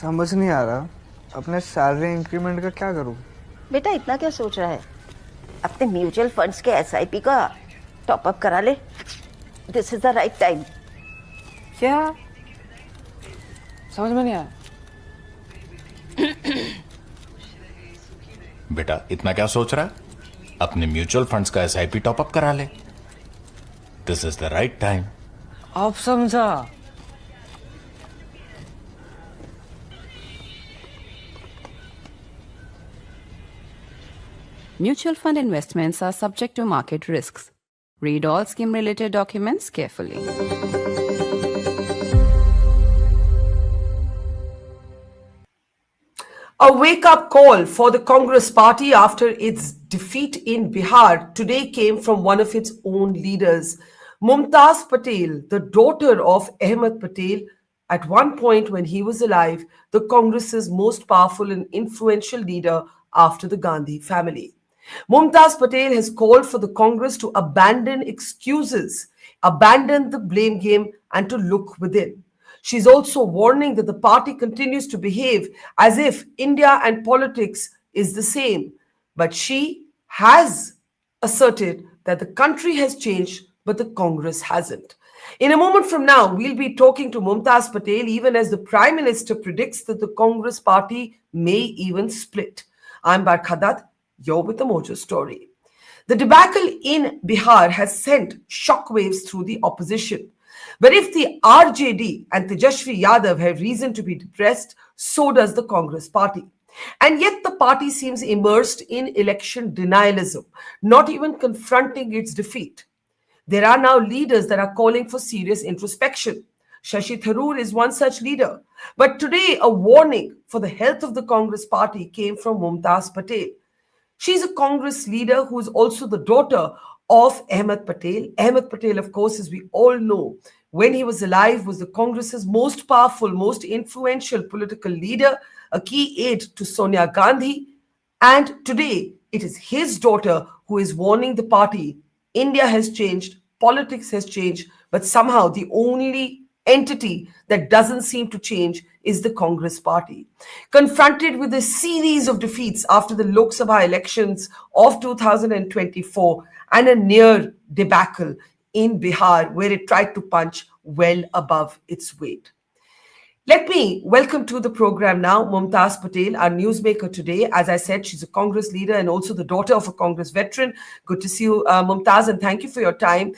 समझ नहीं आ रहा अपने सैलरी इंक्रीमेंट का क्या करूं। बेटा इतना क्या सोच रहा है? अपने म्यूचुअल फंड्स के एसआईपी का टॉप अप करा ले। This is the right time. क्या समझ में नहीं आया? बेटा इतना क्या सोच रहा है? अपने म्यूचुअल फंड्स का एसआईपी टॉप अप करा ले। This is the right time. आप समझा। Mutual fund investments are subject to market risks. Read all scheme-related documents carefully. A wake-up call for the Congress party after its defeat in Bihar today came from one of its own leaders. Mumtaz Patel, the daughter of Ahmed Patel, at one point when he was alive, the Congress's most powerful and influential leader after the Gandhi family. Mumtaz Patel has called for the Congress to abandon excuses, abandon the blame game, and to look within. She's also warning that the party continues to behave as if India and politics is the same. But she has asserted that the country has changed, but the Congress hasn't. In a moment from now, we'll be talking to Mumtaz Patel, even as the Prime Minister predicts that the Congress party may even split. I'm Barkha Dutt. You're with the Mojo story. The debacle in Bihar has sent shockwaves through the opposition. But if the RJD and Tejashwi Yadav have reason to be depressed, so does the Congress party. And yet the party seems immersed in election denialism, not even confronting its defeat. There are now leaders that are calling for serious introspection. Shashi Tharoor is one such leader. But today, a warning for the health of the Congress party came from Mumtaz Patel. She's a Congress leader who is also the daughter of Ahmed Patel. Ahmed Patel, of course, as we all know, when he was alive, was the Congress's most powerful, most influential political leader, a key aide to Sonia Gandhi. And today, it is his daughter who is warning the party. India has changed, politics has changed, but somehow the only entity that doesn't seem to change is the Congress party. Confronted with a series of defeats after the Lok Sabha elections of 2024 and a near debacle in Bihar where it tried to punch well above its weight. Let me welcome to the program now Mumtaz Patel, our newsmaker today. As I said, she's a Congress leader and also the daughter of a Congress veteran. Good to see you, Mumtaz, and thank you for your time.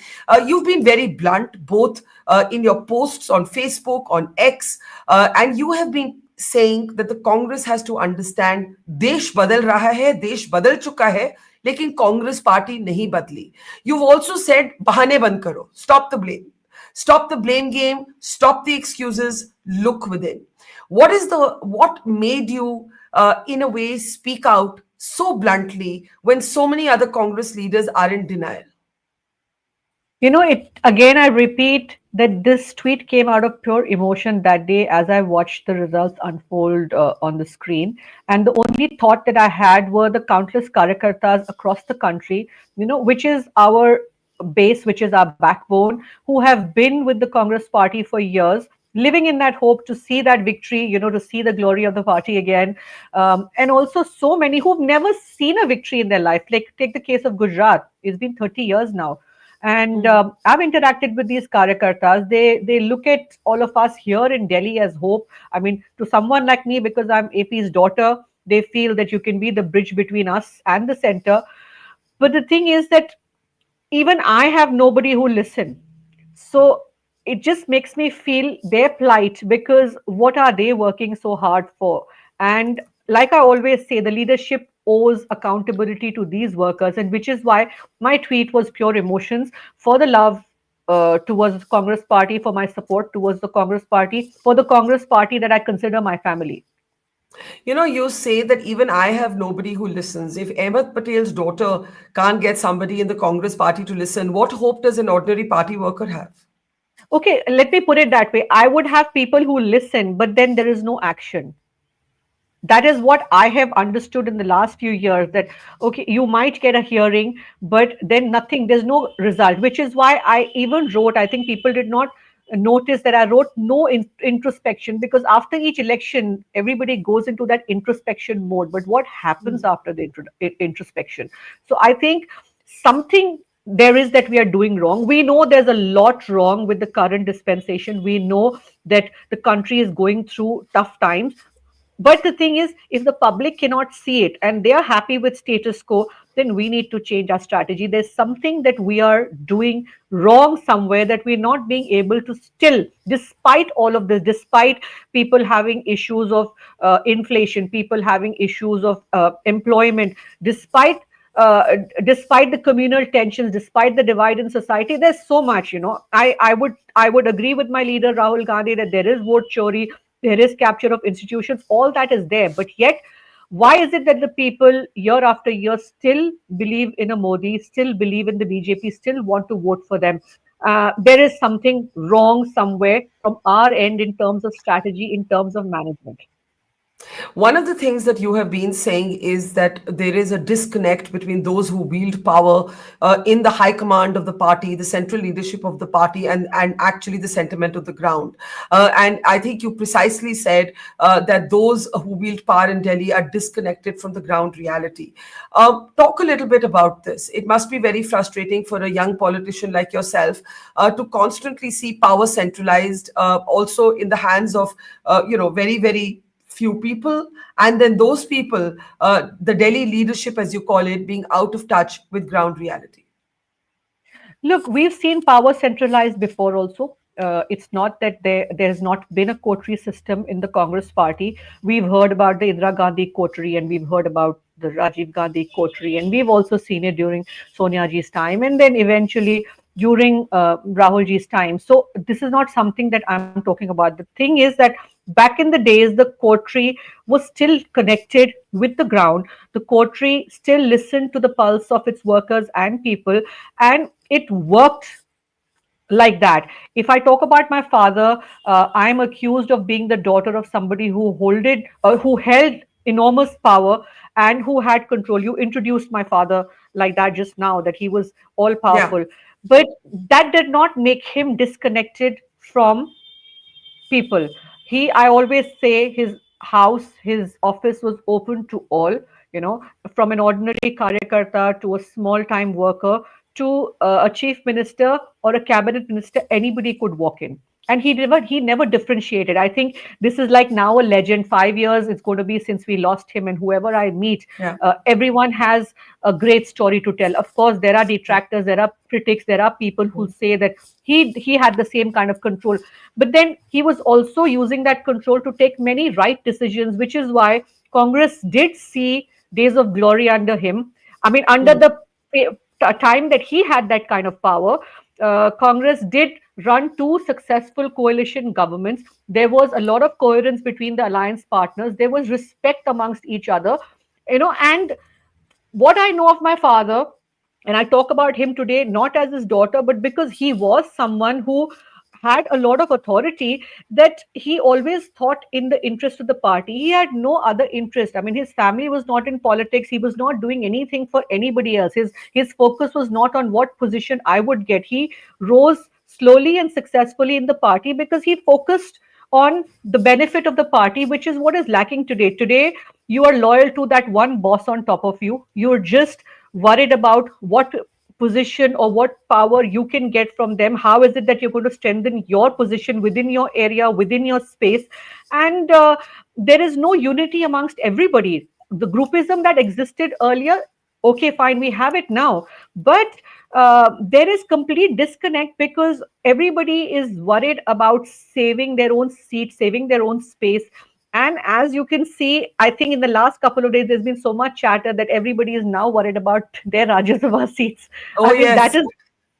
You've been very blunt, both in your posts on Facebook, on X, and you have been saying that the Congress has to understand देश बदल रहा है, देश बदल चुका है, लेकिन Congress party नहीं बदली. You've also said बहाने बंद करो, stop the blame. Stop the blame game, stop the excuses, look within. What made you, in a way, speak out so bluntly when so many other Congress leaders are in denial? You know, I repeat that this tweet came out of pure emotion that day as I watched the results unfold on the screen. And the only thought that I had were the countless karyakartas across the country, which is our base, which is our backbone, who have been with the Congress party for years, living in that hope to see that victory, to see the glory of the party again. And also so many who've never seen a victory in their life. Like take the case of Gujarat. It's been 30 years now. And I've interacted with these karyakartas. They look at all of us here in Delhi as hope. I mean, to someone like me, because I'm AP's daughter, they feel that you can be the bridge between us and the center. But the thing is that even I have nobody who listen. So it just makes me feel their plight, because what are they working so hard for? And like I always say, the leadership owes accountability to these workers, and which is why my tweet was pure emotions for the love towards the Congress party, for my support towards the Congress party, for the Congress party that I consider my family. You say that even I have nobody who listens. If Ahmed Patel's daughter can't get somebody in the Congress party to listen, what hope does an ordinary party worker have? Okay, let me put it that way. I would have people who listen, but then there is no action. That is what I have understood in the last few years, that, okay, you might get a hearing, but then nothing, there's no result, which is why I even wrote, I think people did not notice that I wrote no introspection, because after each election, everybody goes into that introspection mode. But what happens after the introspection? So I think something there is that we are doing wrong. We know there's a lot wrong with the current dispensation. We know that the country is going through tough times. But the thing is, if the public cannot see it and they are happy with status quo, then we need to change our strategy. There's something that we are doing wrong somewhere, that we're not being able to still, despite all of this, despite people having issues of inflation, people having issues of employment, despite despite the communal tensions, despite the divide in society, there's so much. I would agree with my leader Rahul Gandhi that there is vote chori, there is capture of institutions, all that is there. But yet, why is it that the people year after year still believe in a Modi, still believe in the BJP, still want to vote for them? There is something wrong somewhere from our end in terms of strategy, in terms of management. One of the things that you have been saying is that there is a disconnect between those who wield power in the high command of the party, the central leadership of the party, and actually the sentiment of the ground. And I think you precisely said that those who wield power in Delhi are disconnected from the ground reality. Talk a little bit about this. It must be very frustrating for a young politician like yourself to constantly see power centralized, also in the hands of, very, very few people, and then those people, the Delhi leadership, as you call it, being out of touch with ground reality. Look, we've seen power centralized before also. It's not that there's not been a coterie system in the Congress party. We've heard about the Indira Gandhi coterie, and we've heard about the Rajiv Gandhi coterie, and we've also seen it during Sonia ji's time, and then eventually during Rahul ji's time. So this is not something that I'm talking about. The thing is that back in the days, the coterie was still connected with the ground. The coterie still listened to the pulse of its workers and people, and it worked like that. If I talk about my father, I'm accused of being the daughter of somebody who held enormous power and who had control. You introduced my father like that just now, that he was all Yeah. powerful, but that did not make him disconnected from people. I always say, his house, his office was open to all, you know, from an ordinary karyakarta to a small time worker to a chief minister or a cabinet minister, anybody could walk in. And he never differentiated. I think this is like now a legend. 5 years it's going to be since we lost him, and whoever I meet, Yeah. everyone has a great story to tell. Of course, there are detractors, there are critics, there are people who say that he had the same kind of control, but then he was also using that control to take many right decisions, which is why Congress did see days of glory under him. I mean, under the time that he had that kind of power, Congress did run two successful coalition governments. There was a lot of coherence between the alliance partners. There was respect amongst each other, and what I know of my father, and I talk about him today not as his daughter, but because he was someone who had a lot of authority, that he always thought in the interest of the party. He had no other interest. I mean, his family was not in politics. He was not doing anything for anybody else. His focus was not on what position I would get. He rose slowly and successfully in the party because he focused on the benefit of the party, which is what is lacking today. Today, you are loyal to that one boss on top of you. You're just worried about what position or what power you can get from them. How is it that you're going to strengthen your position within your area, within your space? And there is no unity amongst everybody. The groupism that existed earlier, okay, fine, we have it now. But there is complete disconnect because everybody is worried about saving their own seat, saving their own space. And as you can see, I think in the last couple of days, there's been so much chatter that everybody is now worried about their Rajya Sabha seats. Oh, I mean, yes.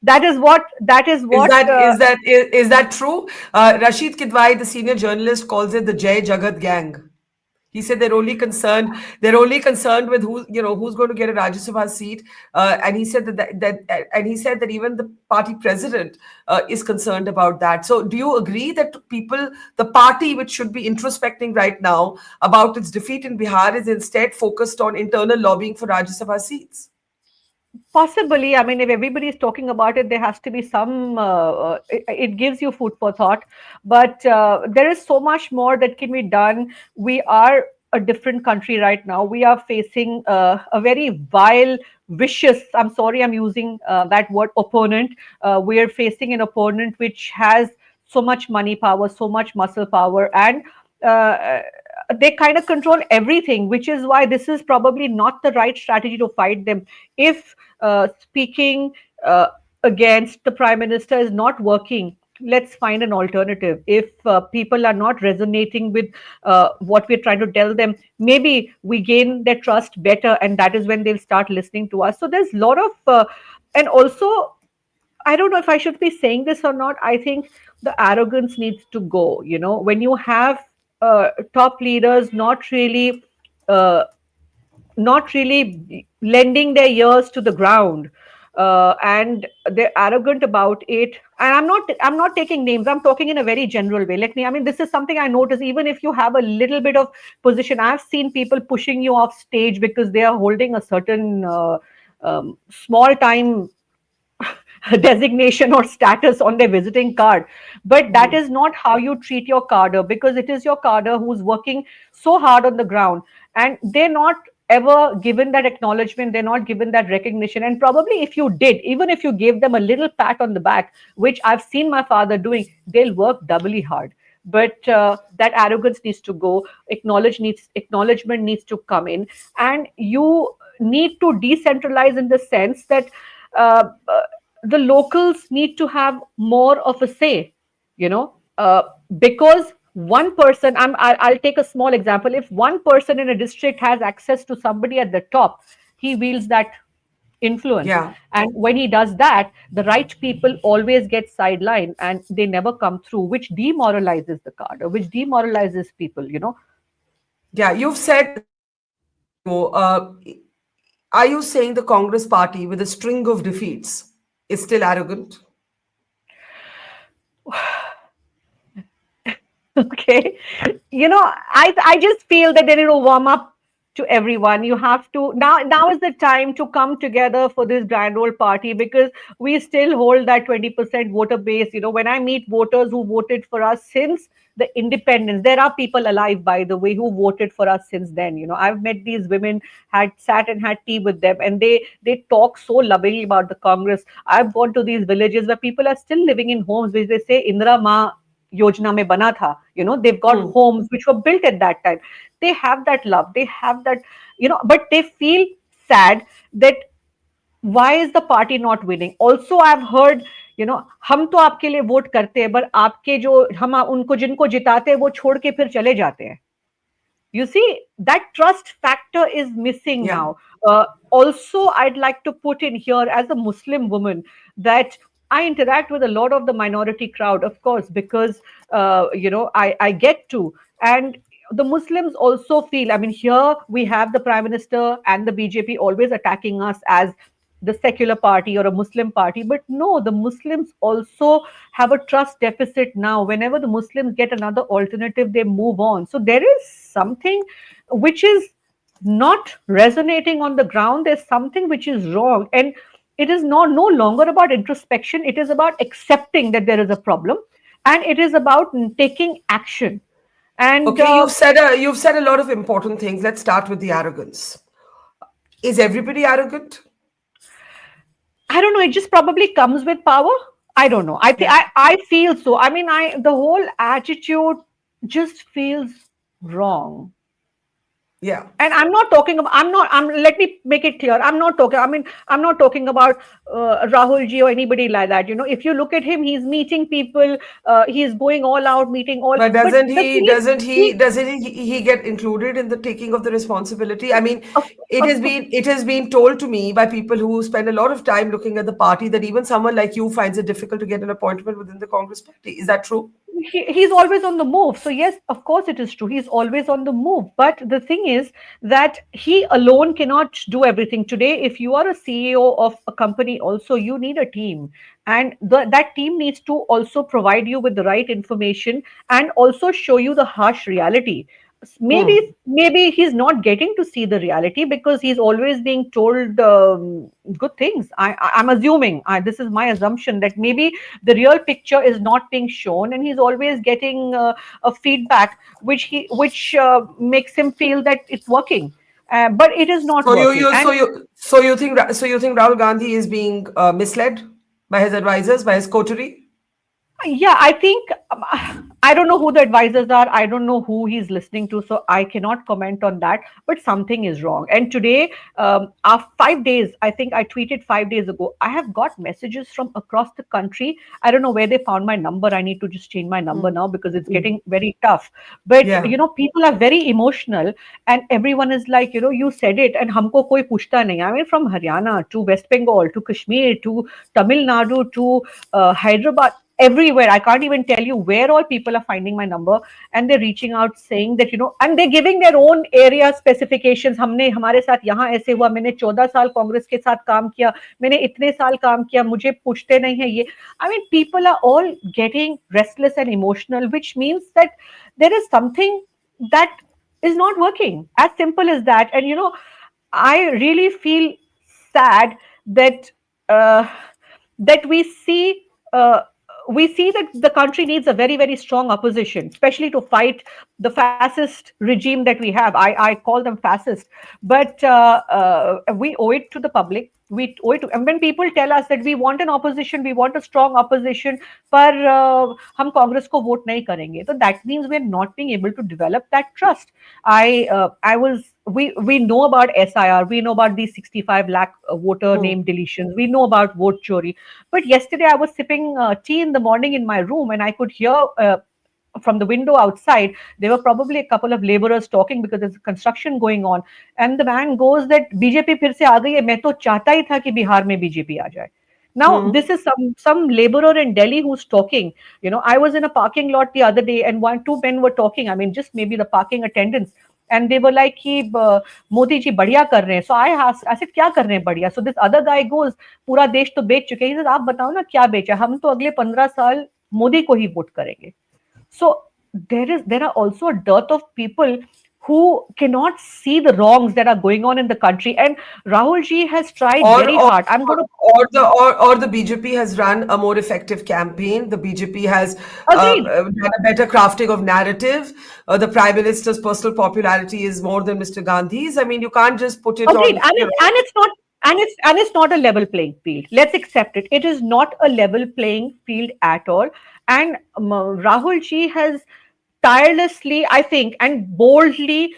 that is what Is that true? Rashid Kidwai, the senior journalist, calls it the Jai Jagat gang. He said they're only concerned with who's going to get a Rajya Sabha seat, and he said that even the party president is concerned about that. So, do you agree that the party which should be introspecting right now about its defeat in Bihar, is instead focused on internal lobbying for Rajya Sabha seats? Possibly, I mean, if everybody is talking about it, there has to be some. It gives you food for thought, but there is so much more that can be done. We are a different country right now. We are facing a very vile, vicious. I'm sorry, I'm using that word, opponent. We are facing an opponent which has so much money power, so much muscle power, and uh, they kind of control everything, which is why this is probably not the right strategy to fight them. If speaking against the prime minister is not working, let's find an alternative. If people are not resonating with what we're trying to tell them, maybe we gain their trust better, and that is when they'll start listening to us. So there's a lot of and also, I don't know if I should be saying this or not. I think the arrogance needs to go. You know, when you have top leaders uh, not really lending their ears to the ground, and they're arrogant about it. And I'm not taking names. I'm talking in a very general way. Let me. I mean, this is something I notice. Even if you have a little bit of position, I've seen people pushing you off stage because they are holding a certain small time designation or status on their visiting card. But that is not how you treat your cadre, because it is your cadre who's working so hard on the ground, and they're not ever given that acknowledgement, they're not given that recognition. And probably if you did, even if you gave them a little pat on the back, which I've seen my father doing, they'll work doubly hard. But that arrogance needs to go. Acknowledgement needs to come in, and you need to decentralize in the sense that the locals need to have more of a say, you know, because one person, I'll take a small example. If one person in a district has access to somebody at the top, he wields that influence. Yeah. And when he does that, the right people always get sidelined and they never come through, which demoralizes the cadre, which demoralizes people, you know. Yeah, you've said are you saying the Congress party with a string of defeats is still arrogant? Okay. You know, I just feel that they need to warm up to everyone. You have to now is the time to come together for this grand old party, because we still hold that 20% voter base. You know, when I meet voters who voted for us since the independence, there are people alive, by the way, who voted for us since then. You know, I've met these women, had sat and had tea with them, and they talk so lovingly about the Congress. I've gone to these villages where people are still living in homes which they say Indra Ma योजना में बना था. You know, they've got homes which were built at that time. They have that love, they have that, you know, but they feel sad that why is the party not winning. Also, I've heard, you know, हम तो आपके लिए vote करते हैं, पर आपके जो हम उनको जिनको जिताते हैं वो छोड़ के फिर चले जाते हैं. You see, that trust factor is missing now. Also, I'd like to put in here, as a Muslim woman, that I interact with a lot of the minority crowd, of course, because you know, I get to. And the Muslims also feel, I mean, here we have the Prime Minister and the BJP always attacking us as the secular party or a Muslim party. But no, the Muslims also have a trust deficit now. Whenever the Muslims get another alternative, they move on. So there is something which is not resonating on the ground. There's something which is wrong. And it is no longer about introspection. It is about accepting that there is a problem. And it is about taking action. And Okay, you've said a lot of important things. Let's start with the arrogance. Is everybody arrogant? I don't know. It just probably comes with power. I don't know. I feel so. I mean, the whole attitude just feels wrong. Yeah. And I'm not talking about, let me make it clear. I'm not talking about Rahul ji or anybody like that. You know, if you look at him, he's meeting people, he's going all out, meeting all. But doesn't he get included in the taking of the responsibility? I mean, it has been told to me by people who spend a lot of time looking at the party that even someone like you finds it difficult to get an appointment within the Congress party. Is that true? He's always on the move. So yes, of course it is true. He's always on the move. But the thing is that he alone cannot do everything. Today, if you are a CEO of a company, also you need a team. And that team needs to also provide you with the right information and also show you the harsh reality. maybe he's not getting to see the reality because he's always being told good things. I'm assuming, this is my assumption, that maybe the real picture is not being shown, and he's always getting a feedback which makes him feel that it's working, but it is not So working. And you think Rahul Gandhi is being misled by his advisors, by his coterie? yeah, I think I don't know who the advisors are. I don't know who he's listening to, so I cannot comment on that. But something is wrong. And today, after 5 days, I think I tweeted 5 days ago, I have got messages from across the country. I don't know where they found my number. I need to just change my number now because it's getting very tough. But Yeah. people are very emotional, and everyone is like, you said it, and humko koi puchta nahi. I mean, from Haryana to West Bengal to Kashmir to Tamil Nadu to Hyderabad, everywhere. I can't even tell you where all people are finding my number, and they're reaching out saying that, and they're giving their own area specifications. हमने हमारे साथ यहाँ ऐसे हुआ, मैंने 14 साल कांग्रेस के साथ काम किया, मैंने इतने साल काम किया, मुझे पूछते नहीं है ये. I mean, people are all getting restless and emotional, which means that there is something that is not working. As simple as that. And I really feel sad that that we see that the country needs a very, very strong opposition, especially to fight the fascist regime that we have. I call them fascist, but we owe it to the public. We owe it to, and when people tell us that we want an opposition, we want a strong opposition, पर हम कांग्रेस को vote नहीं करेंगे, so that means we're not being able to develop that trust. We know about SIR, we know about these 65 lakh voter name deletions, we know about vote chori. But yesterday I was sipping tea in the morning in my room, and I could hear from the window outside, there were probably a couple of laborers talking because there's construction going on. And the man goes that BJP फिर से आ गई है, मैं तो चाहता ही था कि बिहार में BJP आ जाए. Now, this is some laborer in Delhi who's talking. I was in a parking lot the other day, and two men were talking. I mean, just maybe the parking attendants. And they were like, कि मोदी जी बढ़िया कर रहे हैं. So I said, क्या कर रहे हैं बढ़िया? So this other guy goes, पूरा देश तो बेच चुके हैं. He says, आप बताओ ना क्या बेचा? हम तो अगले 15 साल मोदी को ही वोट करेंगे. So there are also a dearth of people who cannot see the wrongs that are going on in the country. And Rahul ji has tried very hard. Or the BJP has run a more effective campaign. The BJP has done a better crafting of narrative. The Prime Minister's personal popularity is more than Mr. Gandhi's. I mean, you can't just put it Agreed. on. And it's not a level playing field. Let's accept it. It is not a level playing field at all. And Rahul ji has tirelessly, I think, and boldly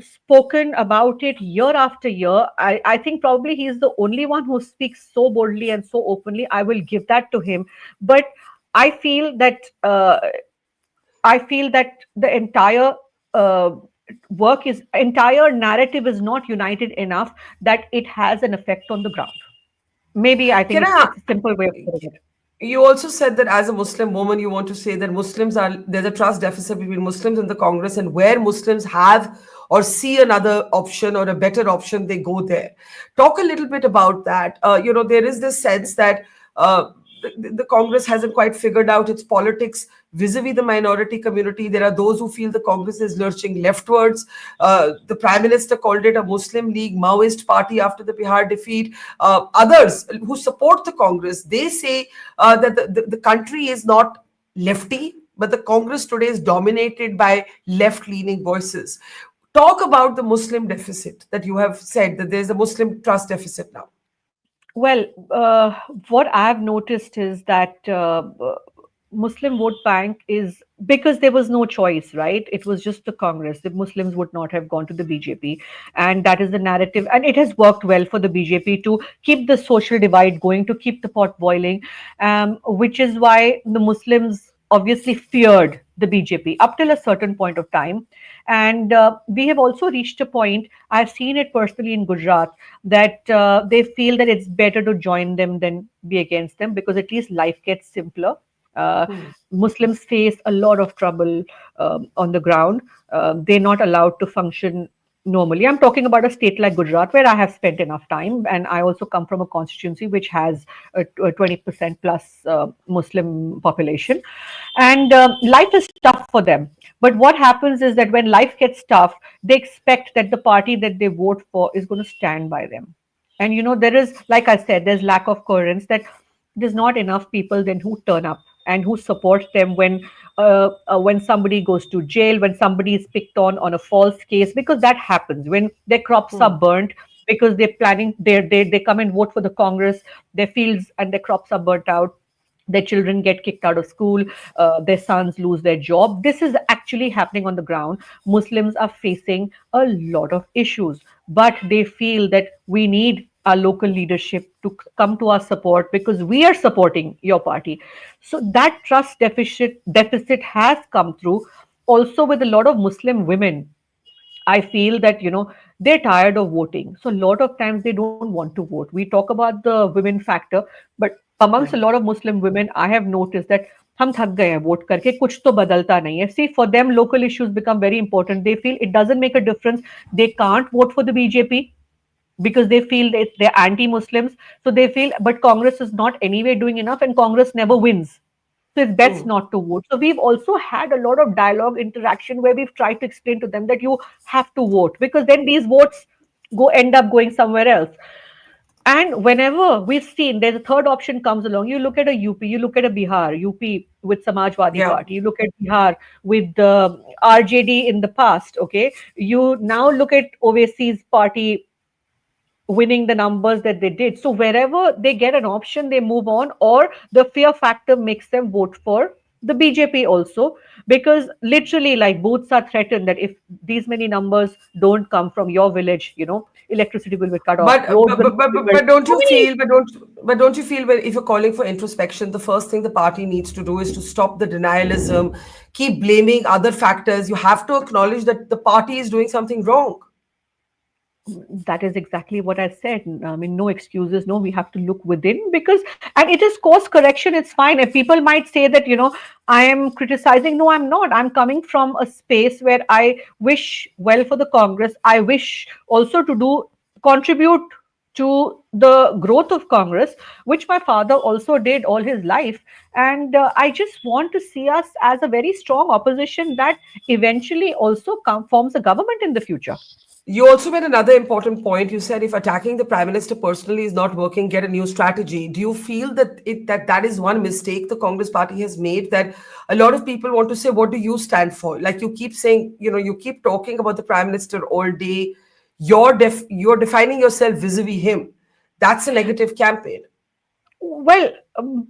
spoken about it year after year. I think probably he's the only one who speaks so boldly and so openly. I will give that to him. But I feel that the entire entire narrative is not united enough that it has an effect on the ground. Maybe I think it's a simple way of putting it. You also said that as a Muslim woman, you want to say that there's a trust deficit between Muslims and the Congress, and where Muslims have or see another option or a better option, they go there. Talk a little bit about that. There is this sense that the Congress hasn't quite figured out its politics vis-a-vis the minority community. There are those who feel the Congress is lurching leftwards. The Prime Minister called it a Muslim League Maoist party after the Bihar defeat. Others who support the Congress, they say that the country is not lefty, but the Congress today is dominated by left-leaning voices. Talk about the Muslim deficit that you have said, that there's a Muslim trust deficit now. Well, what I've noticed is that Muslim vote bank is, because there was no choice, right? It was just the Congress. The Muslims would not have gone to the BJP. And that is the narrative. And it has worked well for the BJP to keep the social divide going, to keep the pot boiling, which is why the Muslims obviously feared the BJP up till a certain point of time. And we have also reached a point, I've seen it personally in Gujarat, that they feel that it's better to join them than be against them, because at least life gets simpler. Muslims face a lot of trouble on the ground. They're not allowed to function normally. I'm talking about a state like Gujarat, where I have spent enough time, and I also come from a constituency which has a 20% plus Muslim population, and life is tough for them. But what happens is that when life gets tough, they expect that the party that they vote for is going to stand by them. And there is, like I said, there's lack of coherence, that there's not enough people then who turn up and who support them when somebody goes to jail, when somebody is picked on a false case, because that happens when their crops are burnt, because they're planning, they come and vote for the Congress, their fields and their crops are burnt out, their children get kicked out of school, their sons lose their job. This is actually happening on the ground. Muslims are facing a lot of issues, but they feel that we need our local leadership to come to our support because we are supporting your party. So that trust deficit has come through also with a lot of Muslim women. I feel that they're tired of voting. So a lot of times they don't want to vote. We talk about the women factor, but amongst a lot of Muslim women, I have noticed that हम थक गए हैं vote करके कुछ तो बदलता नहीं है. See, for them, local issues become very important. They feel it doesn't make a difference. They can't vote for the BJP because they feel that they're anti-Muslims. So they feel, but Congress is not anyway doing enough, and Congress never wins. So it's best not to vote. So we've also had a lot of dialogue interaction where we've tried to explain to them that you have to vote, because then these votes end up going somewhere else. And whenever we've seen there's a third option comes along, you look at a UP, you look at a Bihar, UP with Samajwadi Party, you look at Bihar with the RJD in the past, okay? You now look at Owaisi's party winning the numbers that they did. So wherever they get an option, they move on, or the fear factor makes them vote for the BJP also, because literally like booths are threatened that if these many numbers don't come from your village, electricity will be cut off. But don't you feel? But don't you feel when if you're calling for introspection, the first thing the party needs to do is to stop the denialism, keep blaming other factors. You have to acknowledge that the party is doing something wrong. That is exactly what I said. I mean, no excuses. No, we have to look within, and it is course correction. It's fine. If people might say that, I am criticizing. No, I'm not. I'm coming from a space where I wish well for the Congress. I wish also to contribute to the growth of Congress, which my father also did all his life. And I just want to see us as a very strong opposition that eventually also forms a government in the future. You also made another important point. You said if attacking the Prime Minister personally is not working, get a new strategy. Do you feel that that is one mistake the Congress party has made, that a lot of people want to say, what do you stand for? Like you keep saying, you keep talking about the Prime Minister all day. You're defining yourself vis-a-vis him. That's a negative campaign. Well,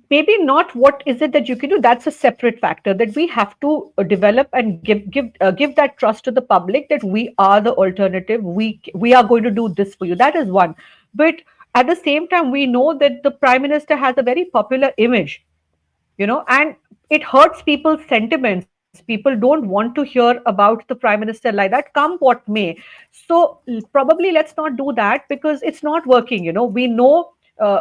maybe not. What is it that you can do? That's a separate factor that we have to develop and give that trust to the public that we are the alternative. We are going to do this for you. That is one. But at the same time, we know that the Prime Minister has a very popular image, and it hurts people's sentiments. People don't want to hear about the Prime Minister like that, come what may. So probably let's not do that because it's not working. We know.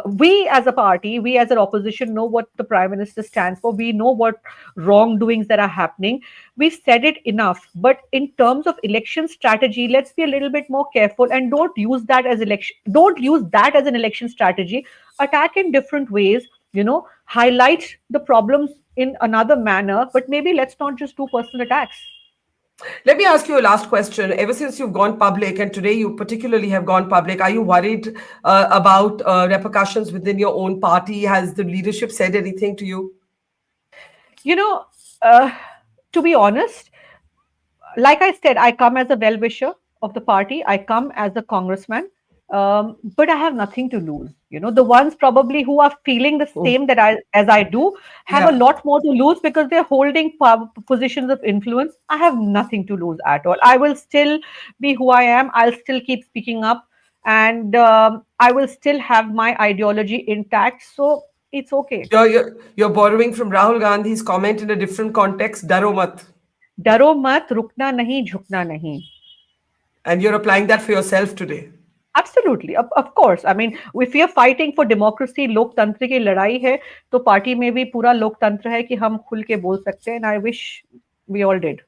We as a party, we as an opposition know what the Prime Minister stands for. We know what wrongdoings that are happening. We've said it enough. But in terms of election strategy, let's be a little bit more careful and don't use that as an election strategy. Attack in different ways, highlight the problems in another manner, but maybe let's not just do personal attacks. Let me ask you a last question. Ever since you've gone public, and today you particularly have gone public, are you worried about repercussions within your own party? Has the leadership said anything to you? To be honest, like I said, I come as a well-wisher of the party. I come as a congressman, but I have nothing to lose. The ones probably who are feeling the same as I do have a lot more to lose because they're holding positions of influence. I have nothing to lose at all. I will still be who I am. I'll still keep speaking up, and I will still have my ideology intact. So it's okay. You're borrowing from Rahul Gandhi's comment in a different context. Daro mat. Daro mat, rukna nahi, jhukna nahi. And you're applying that for yourself today. Absolutely, of course. I mean, if we are fighting for democracy, लोकतंत्र की लड़ाई है, तो party में भी पूरा लोकतंत्र है कि हम खुल के बोल सकते हैं. And I wish we all did.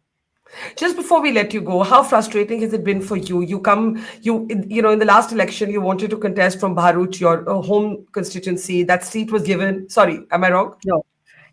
Just before we let you go, how frustrating has it been for you? In the last election, you wanted to contest from Bharuch, your home constituency. That seat was given. Sorry, am I wrong? No.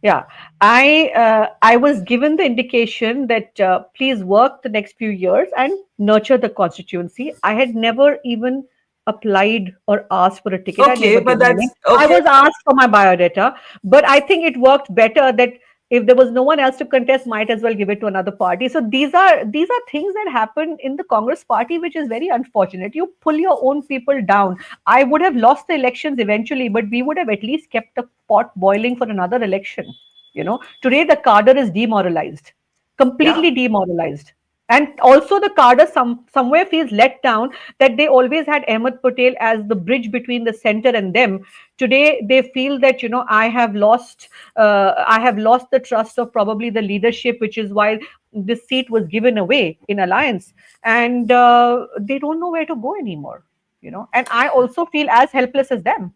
Yeah, I was given the indication that please work the next few years and nurture the constituency. I had never even applied or asked for a ticket. I Okay, never but given it. that's okay. I was asked for my biodata, but I think it worked better that if there was no one else to contest, might as well give it to another party. So these are things that happen in the Congress party, which is very unfortunate. You pull your own people down. I would have lost the elections eventually, but we would have at least kept the pot boiling for another election. Today the cadre is demoralized, completely demoralized. And also the cadre somewhere feels let down that they always had Ahmed Patel as the bridge between the center and them. Today they feel that I have lost the trust of probably the leadership, which is why this seat was given away in alliance, and they don't know where to go anymore. And I also feel as helpless as them.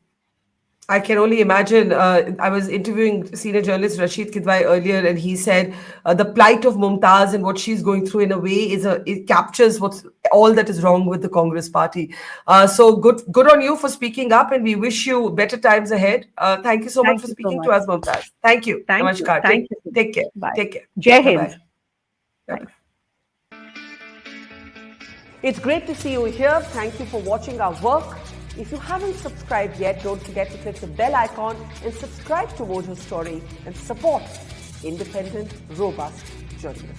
I can only imagine. I was interviewing senior journalist Rashid Kidwai earlier, and he said the plight of Mumtaz and what she's going through in a way it captures what's all that is wrong with the Congress party. So good on you for speaking up, and we wish you better times ahead. Thank you so much for speaking to us, Mumtaz. Thank you. Thank you. Namaskar. Thank you. Take care. Bye. Take care. Jai Bye-bye. Hind. Bye-bye. It's great to see you here. Thank you for watching our work. If you haven't subscribed yet, don't forget to click the bell icon and subscribe to Mojo Story and support independent, robust journalism.